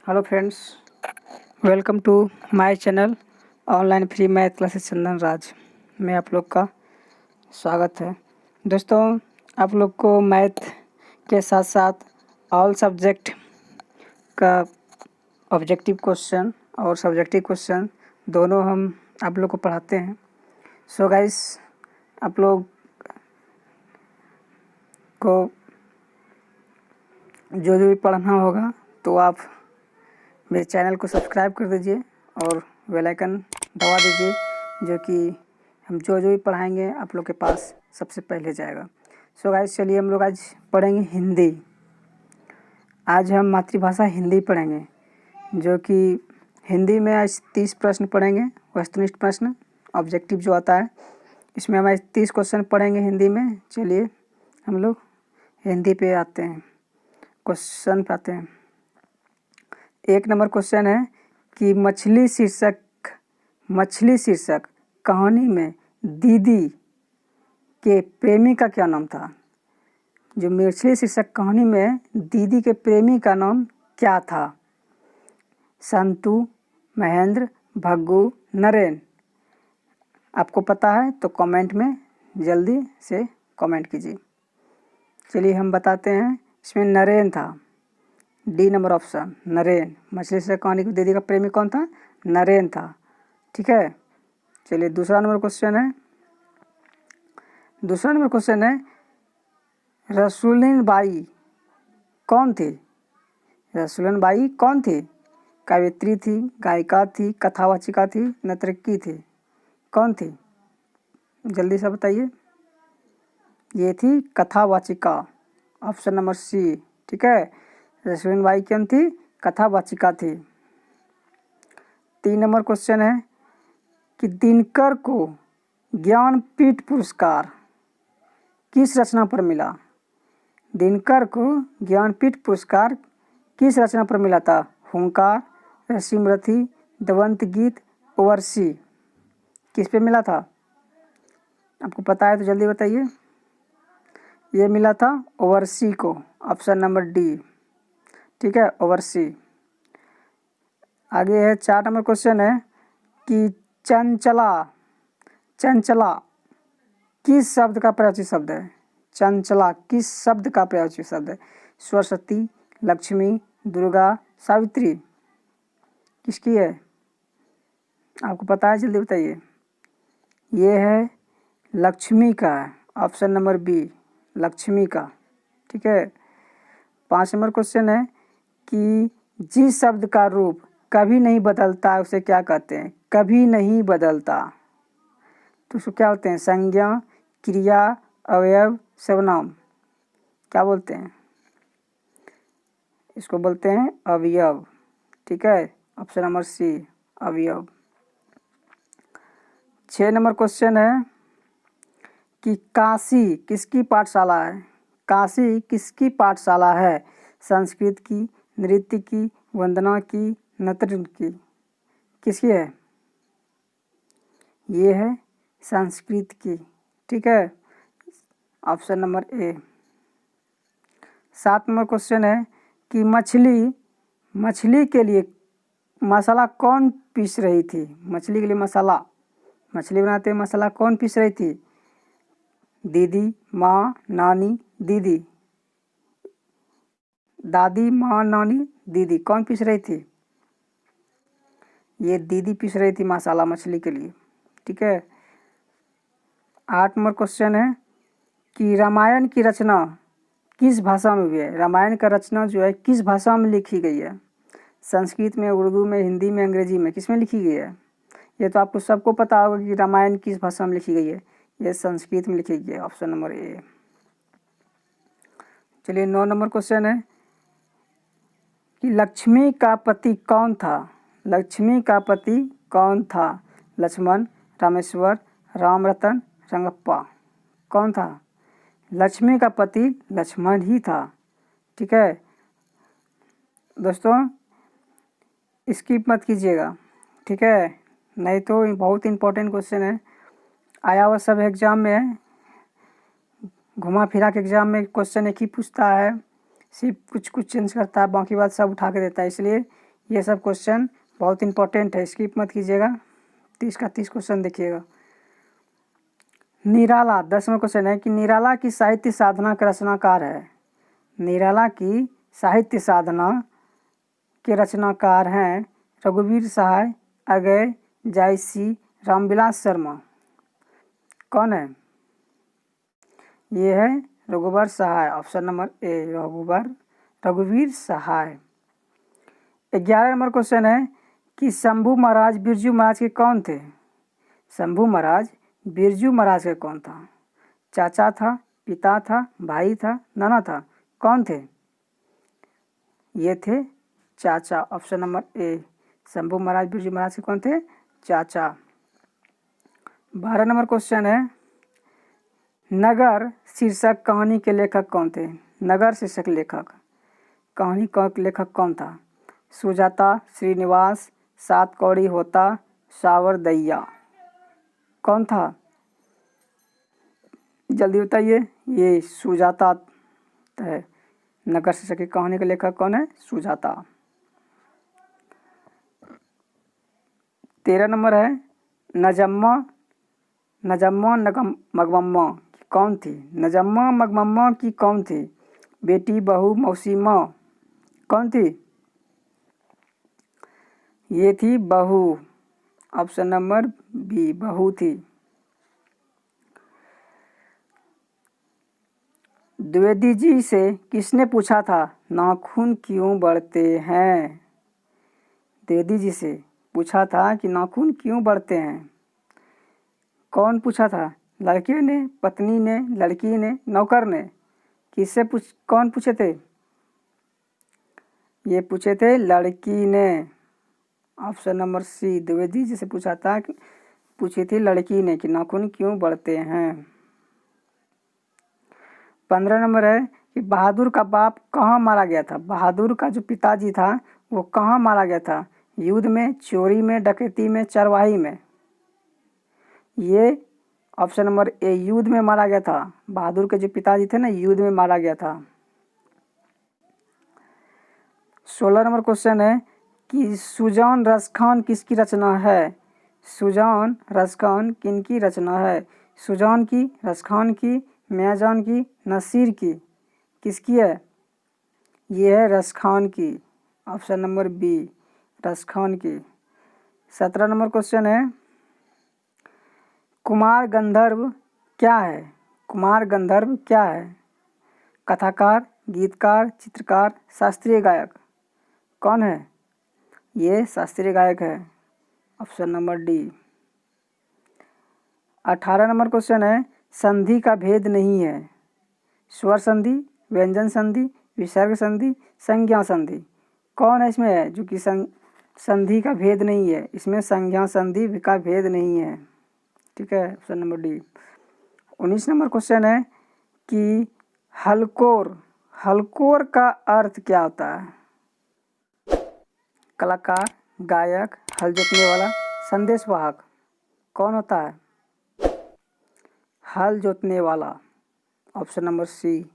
Hello friends, welcome to my channel online free math classes Chandan Raj में आप लोग का स्वागत है। दोस्तों, आप लोग को मैथ के साथ साथ ऑल सब्जेक्ट का ऑब्जेक्टिव क्वेश्चन और सब्जेक्टिव क्वेश्चन दोनों हम आप लोग को पढ़ाते हैं। सो गाइस, आप लोग को जो भी पढ़ना होगा तो आप मेरे चैनल को सब्सक्राइब कर दीजिए और बेल आइकन दबा दीजिए, जो कि हम जो भी पढ़ाएंगे आप लोग के पास सबसे पहले जाएगा। सो गाइस, चलिए हम लोग आज पढ़ेंगे हिंदी। आज हम मातृभाषा हिंदी पढ़ेंगे, जो कि हिंदी में आज 30 प्रश्न पढ़ेंगे। वस्तुनिष्ठ प्रश्न ऑब्जेक्टिव जो आता है, इसमें हम आज 30 क्वेश्चन पढ़ेंगे हिंदी में। चलिए हम लोग हिंदी पे आते हैं, क्वेश्चन पे आते हैं। 1 नंबर क्वेश्चन है कि मछली शीर्षक कहानी में दीदी के प्रेमी का क्या नाम था। जो मछली शीर्षक कहानी में दीदी के प्रेमी का नाम क्या था? संतू, महेंद्र, भग्गू, नरेन। आपको पता है तो कमेंट में जल्दी से कमेंट कीजिए। चलिए हम बताते हैं, इसमें नरेन था। D number option, Naren. मछली से कहानी की दीदी का प्रेमी कौन था? नरेन था। ठीक है। चलिए दूसरा नंबर क्वेश्चन है रसूलिन बाई कौन थी? रसूलिन बाई कौन थी? कवियत्री थी, गायिका थी, कथावाचिका थी, नर्तकी थी? कौन थी? जल्दी से बताइए। ये थी कथावाचिका, ऑप्शन नंबर सी। ठीक है, रसूलिन बाई कौन थी? कथावाचिका थी। 3 नंबर क्वेश्चन है कि दिनकर को ज्ञानपीठ पुरस्कार किस रचना पर मिला? दिनकर को ज्ञानपीठ पुरस्कार किस रचना पर मिला था? हुंकार, रसीमरथी, दवंत गीत, ओवरसी। किस पे मिला था? आपको पता है तो जल्दी बताइए। ये मिला था ओवरसी को, ऑप्शन नंबर डी। ठीक है, ओवरसी। आगे है 4 नंबर क्वेश्चन है कि चंचला किस शब्द का प्रयोज्य शब्द है? चंचला किस शब्द का प्रयोज्य शब्द है? सरस्वती, लक्ष्मी, दुर्गा, सावित्री। किसकी है? आपको पता है, जल्दी बताइए। ये है लक्ष्मी का, ऑप्शन नंबर बी, लक्ष्मी का। ठीक है। 5 नंबर क्वेश्चन है कि जिस शब्द का रूप कभी नहीं बदलता उसे क्या कहते हैं? कभी नहीं बदलता तो उसको क्या बोलते हैं? संज्ञा, क्रिया, अवयव, सर्वनाम। क्या बोलते हैं? इसको बोलते हैं अवयव। ठीक है, ऑप्शन नंबर सी, अवयव। 6 नंबर क्वेश्चन है कि काशी किसकी पाठशाला है? काशी किसकी पाठशाला है? संस्कृत की, नृत्य की, वंदना की, नृत्य की? किसकी है? ये है संस्कृत की। ठीक है, option number A. 7 number question है कि मछली के लिए मसाला कौन पीस रही थी? मछली के लिए मछली बनाते हुए मसाला कौन पीस रही थी? दीदी, माँ, नानी, दीदी। दादी, माँ, नानी, दीदी। कौन पीस रही थी? ये दीदी पीस रही थी मसाला मछली के लिए। ठीक है। 8 नंबर क्वेश्चन है कि रामायण की रचना किस भाषा में हुई है? रामायण का रचना जो है किस भाषा में लिखी गई है? संस्कृत में, उर्दू में, हिंदी में, अंग्रेजी में? किस में लिखी गई है? ये तो आपको सबको पता होगा कि रामायण किस भाषा में लिखी गई है। ये संस्कृत में लिखी गई है, ऑप्शन नंबर ए। चलिए 9 नंबर क्वेश्चन है कि लक्ष्मी का पति कौन था? लक्ष्मी का पति कौन था? लक्ष्मण, रामेश्वर, रामरतन, रंगप्पा। कौन था? लक्ष्मी का पति लक्ष्मण ही था। ठीक है दोस्तों, स्किप मत कीजिएगा। ठीक है, नहीं तो बहुत इंपॉर्टेंट क्वेश्चन है, आया हुआ सब एग्जाम में है। घुमा फिरा के एग्जाम में क्वेश्चन एक ही पूछता है, सिर्फ कुछ चेंज करता है, बाकी बात सब उठा के देता है। इसलिए ये सब क्वेश्चन बहुत इंपॉर्टेंट है, स्किप मत कीजिएगा। 30 का 30 क्वेश्चन देखिएगा। निराला 10वां क्वेश्चन है कि निराला की साहित्य साधना के रचनाकार है। निराला की साहित्य साधना के रचनाकार हैं रघुवीर सहाय, अजय जायसी, रामविलास शर्मा। कौन है? ये है रघुवीर सहाय, ऑप्शन नंबर ए रघुवीर सहाय। 11 नंबर क्वेश्चन है कि शंभू महाराज बिरजू महाराज के कौन थे? शंभू महाराज बिरजू महाराज के कौन था? चाचा था, पिता था, भाई था, नाना था, कौन थे? ये थे चाचा, ऑप्शन नंबर ए। शंभू महाराज बिरजू महाराज के कौन थे? चाचा। 12 नंबर क्वेश्चन है नगर शीर्षक कहानी के लेखक कौन थे? नगर शीर्षक लेखक कहानी का लेखक कौन था? सुजाता, श्रीनिवास, सात कौड़ी होता, सावरदैया। कौन था? जल्दी बताइए। ये सुजाता है। नगर शीर्षक की कहानी के लेखक कौन है? सुजाता। 13 नंबर है नजम्मा मगमम्मा की कौन थी? नजम्मा मगमम्मा की कौन थी? बेटी, बहू, मौसी, माँ। कौन थी? ये थी बहू, ऑप्शन नंबर बी, बहू थी। द्विवेदी जी से किसने पूछा था नाखून क्यों बढ़ते हैं? द्विवेदी जी से पूछा था कि नाखून क्यों बढ़ते हैं। कौन पूछा था? लड़के ने, पत्नी ने, लड़की ने, नौकर ने? किससे कौन पूछे थे? ये पूछे थे लड़की ने, ऑप्शन नंबर सी। द्विवेदी जी से पूछी थी लड़की ने कि नाखून क्यों बढ़ते हैं। 15 नंबर है कि बहादुर का बाप कहाँ मारा गया था? बहादुर का जो पिताजी था वो कहाँ मारा गया था? युद्ध में, चोरी में, डकैती में, चरवाही में? ये ऑप्शन नंबर ए, युद्ध में मारा गया था। बहादुर के जो पिताजी थे ना, युद्ध में मारा गया था। 16 नंबर क्वेश्चन है कि सुजान रसखान किसकी रचना है? सुजान रसखान किनकी रचना है? सुजान की, रसखान की, मियाँजान की, नसीर की? किसकी है? ये है रसखान की, ऑप्शन नंबर बी, रसखान की। 17 नंबर क्वेश्चन है कुमार गंधर्व क्या है? कुमार गंधर्व क्या है? कथाकार, गीतकार, चित्रकार, शास्त्रीय गायक? कौन है? ये शास्त्रीय गायक है, option number D. 18 number question है संधि का भेद नहीं है। स्वर संधि, व्यंजन संधि, विसर्ग संधि, संज्ञा संधि? कौन है इसमें है जो कि संधि का भेद नहीं है? इसमें संज्ञा संधि का भेद नहीं है। ठीक है, option number D. 19 number question है कि हलकोर का अर्थ क्या होता है? कलाकार, गायक, हल जोतने वाला, संदेशवाहक? कौन होता है? हल जोतने वाला, ऑप्शन नंबर सी,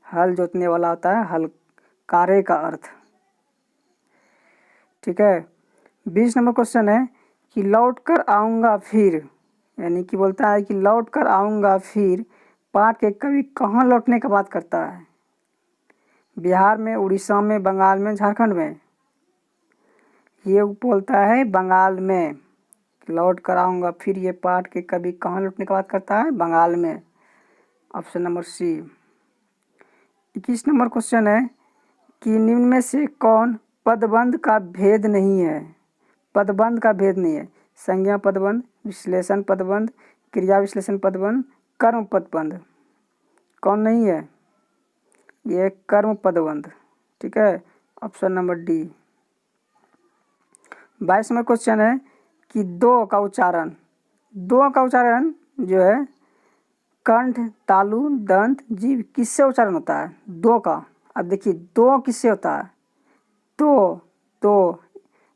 हल जोतने वाला होता है हलकारे का अर्थ। ठीक है। 20 नंबर क्वेश्चन है कि लौट कर आऊँगा फिर, यानी कि बोलता है कि लौट कर आऊँगा फिर पाठ के कवि कहाँ लौटने का बात करता है? बिहार में, उड़ीसा में, बंगाल में, झारखंड में? ये बोलता है बंगाल में। लौट कर आऊँगा फिर ये पाठ के कवि कहाँ लौटने का बात करता है? बंगाल में, option number C. 21 number question है कि निम्न में से कौन पदबंध का भेद नहीं है? पदबंध का भेद नहीं है। संज्ञा पदबंध, विश्लेषण पदबंध, क्रिया विश्लेषण पदबंध, कर्म पदबंध? कौन नहीं है? ये कर्म पदबंध। ठीक है, option number D. 22 number question है कि दो का उच्चारण जो है कंठ, तालु, दंत, जीभ किससे उच्चारण होता है? दो का। अब देखिए दो किससे होता है? तो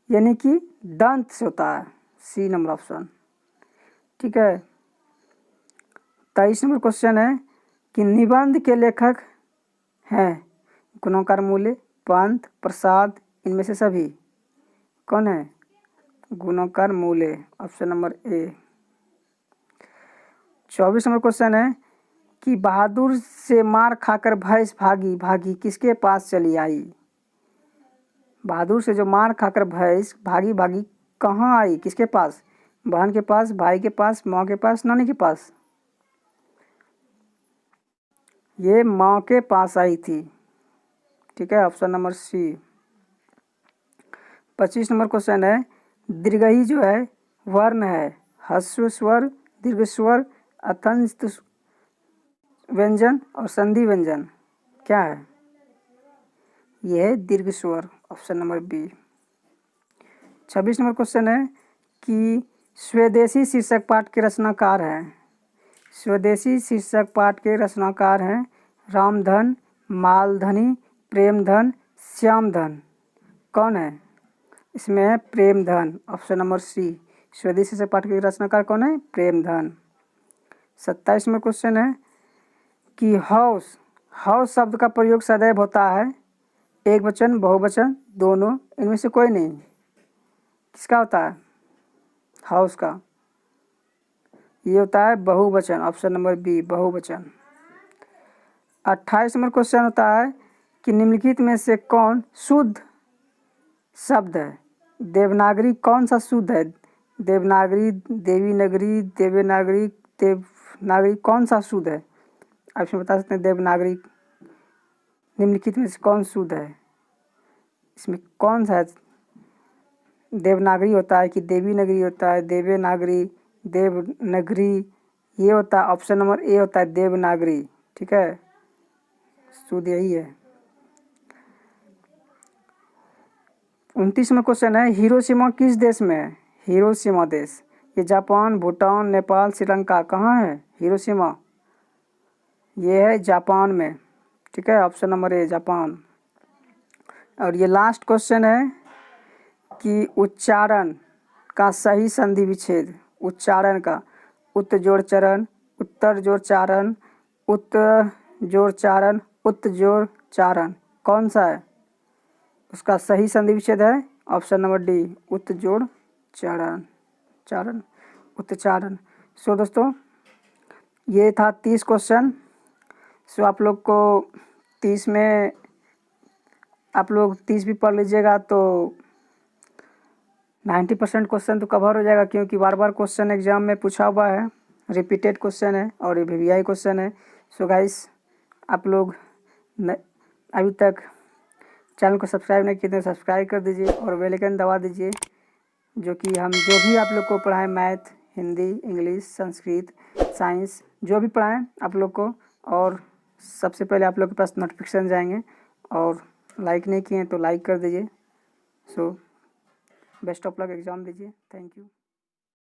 यानी कि दंत से होता है, सी नंबर ऑप्शन। ठीक है। 23 नंबर क्वेश्चन है कि निबंध के लेखक हैं गुणों, मूल्य, पंत, प्रसाद, इनमें से सभी? कौन है? गुणोत्तर मूल है, option number A. 24 number question है कि बहादुर से मार खाकर भैंस भागी भागी किसके पास चली आई? बहादुर से जो मार खाकर भैंस भागी भागी कहाँ आई, किसके पास? बहन के पास, भाई के पास, माँ के पास, नानी के पास? ये माँ के पास आई थी, ठीक है, option number C. 25 number question है दीर्घई जो है वर्ण है, ह्रस्व स्वर, दीर्घ स्वर, अतंत व्यंजन और संधि व्यंजन, क्या है? यह है दीर्घ स्वर, option number B. 26 number question है कि स्वदेशी शीर्षक पाठ के रचनाकार हैं। स्वदेशी शीर्षक पाठ के रचनाकार हैं रामधन, मालधनी, प्रेमधन, श्यामधन। कौन है? इसमें है प्रेमधन, ऑप्शन नंबर सी। स्वदेशी शीर्षक पाठ के रचनाकार कौन है? प्रेमधन। 27 में क्वेश्चन है कि हौस, हौस शब्द का प्रयोग सदैव होता है एक वचन, बहुवचन, दोनों, इनमें से कोई नहीं। किसका होता है हौस का? ये होता है बहुवचन, ऑप्शन नंबर बी, बहुवचन। 28 नंबर क्वेश्चन होता है कि निम्नलिखित में से कौन शुद्ध शब्द है? देवनागरी कौन सा शुद्ध है? देवनागरी, देवीनागरी, देवनागरी, देवनागरी कौन सा शुद्ध है? आप इसमें बता सकते हैं देवनागरी निम्नलिखित में से कौन शुद्ध है? इसमें कौन सा है? देवनागरी होता है कि देवीनागरी होता है, देवनागरी, देवनागरी, ये होता है ऑप्शन नंबर ए होता है देवनागरी, ठीक है, शुद्ध यही है। 29 में क्वेश्चन है हिरोशिमा किस देश में है? हिरोशिमा देश, ये जापान, भूटान, नेपाल, श्रीलंका, कहाँ है हिरोशिमा? ये है जापान में, ठीक है, ऑप्शन नंबर ए जापान। और ये लास्ट क्वेश्चन है कि उच्चारण का सही संधि विच्छेद, उच्चारण का उत जोड़ चरण, उत्तर जोड़ चारण, उत जोड़ चारण, उत जोड़ चारण, कौन सा है? उसका सही संधि विच्छेद है ऑप्शन नंबर डी, उत जोड़ चारण, चारण, उच्चारण। सो दोस्तों ये था 30 क्वेश्चन। सो आप लोग को 30 में आप लोग 30 भी पढ़ लीजिएगा तो 90% क्वेश्चन तो कवर हो जाएगा, क्योंकि बार बार क्वेश्चन एग्जाम में पूछा हुआ है, रिपीटेड क्वेश्चन है और ये वीवीआई क्वेश्चन है। सो गाइस आप लोग अभी तक चैनल को सब्सक्राइब नहीं किए तो सब्सक्राइब कर दीजिए और बेल आइकन दबा दीजिए, जो कि हम जो भी आप लोग को पढ़ाएं, math, Hindi, English, Sanskrit, science, जो भी पढ़ाएं आप लोग को, और सबसे पहले आप लोग के पास नोटिफिकेशन जाएंगे। और लाइक नहीं किए तो लाइक कर दीजिए। So best of luck, exam दीजिए। Thank you.